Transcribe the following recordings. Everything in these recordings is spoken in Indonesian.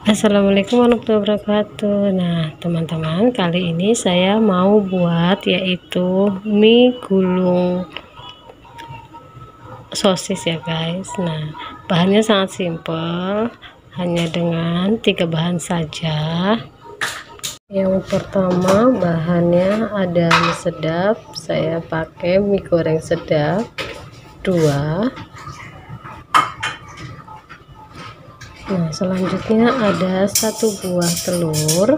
Assalamualaikum warahmatullahi wabarakatuh. Nah teman-teman, kali ini saya mau buat yaitu mie gulung sosis ya guys. Nah bahannya sangat simpel, hanya dengan 3 bahan saja. Yang pertama bahannya ada mie sedap, saya pakai mie goreng sedap 2. Nah selanjutnya ada 1 buah telur,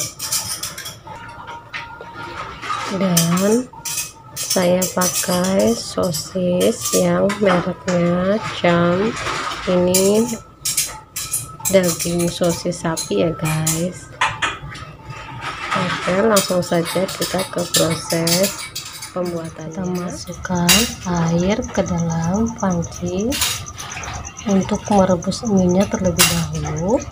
dan saya pakai sosis yang mereknya Jam. Ini daging sosis sapi ya guys. Oke, langsung saja kita ke proses pembuatannya. Kita masukkan air ke dalam panci untuk merebus mie-nya terlebih dahulu.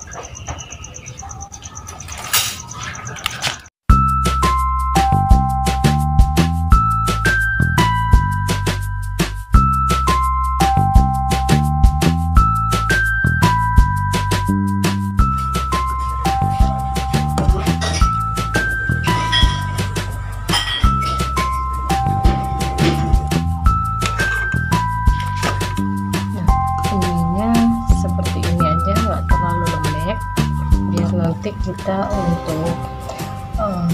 Nanti kita untuk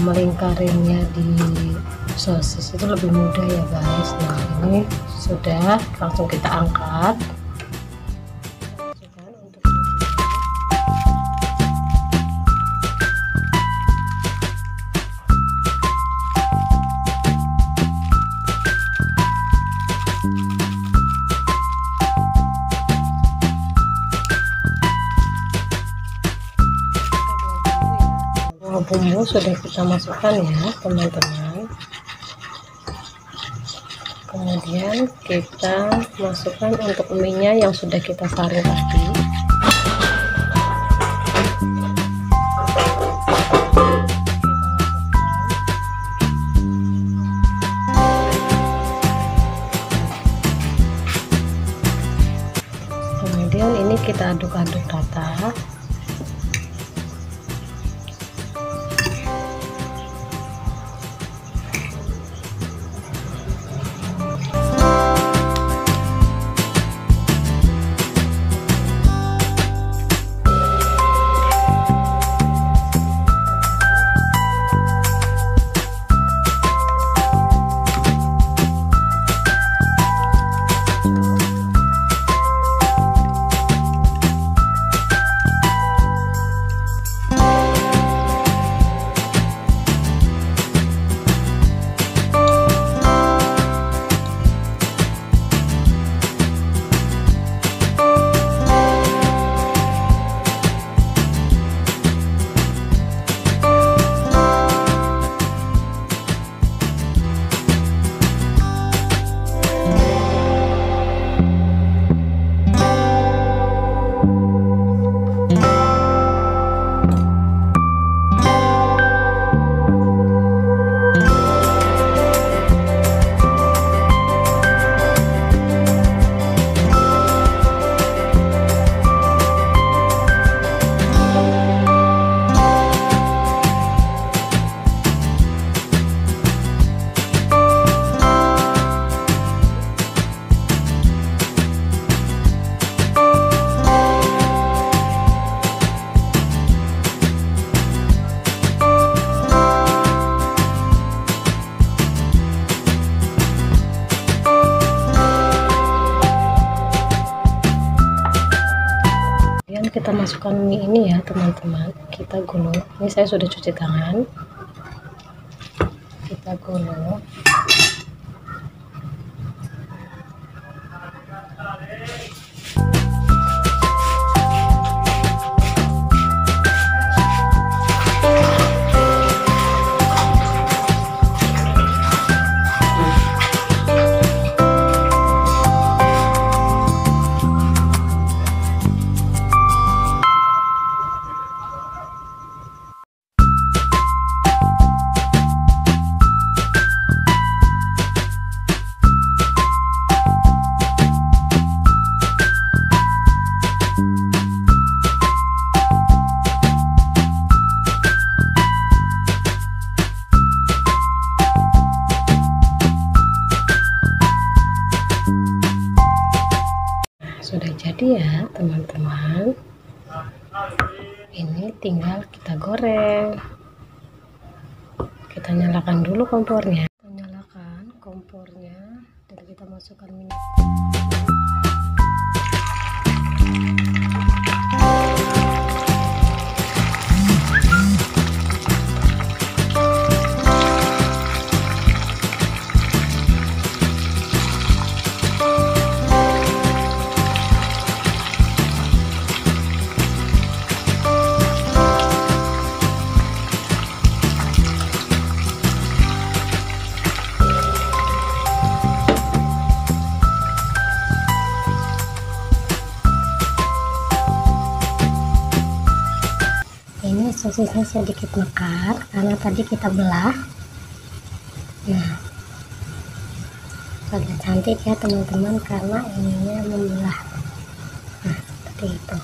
melingkarinnya di sosis itu lebih mudah ya guys. Nah ini sudah, langsung kita angkat. Bumbu sudah kita masukkan ya teman-teman, kemudian kita masukkan untuk mie nya yang sudah kita saring tadi. Kemudian ini kita aduk-aduk rata. Kita masukkan mie ini ya teman-teman, kita gulung. Ini saya sudah cuci tangan, kita gulung. sudah jadi ya teman-teman. Ini tinggal kita goreng. Kita nyalakan dulu kompornya. Kita nyalakan kompornya dan kita masukkan minyak. Ini sosisnya sedikit mekar karena tadi kita belah. Nah, agak cantik ya teman-teman karena ininya membelah. Nah, seperti itu.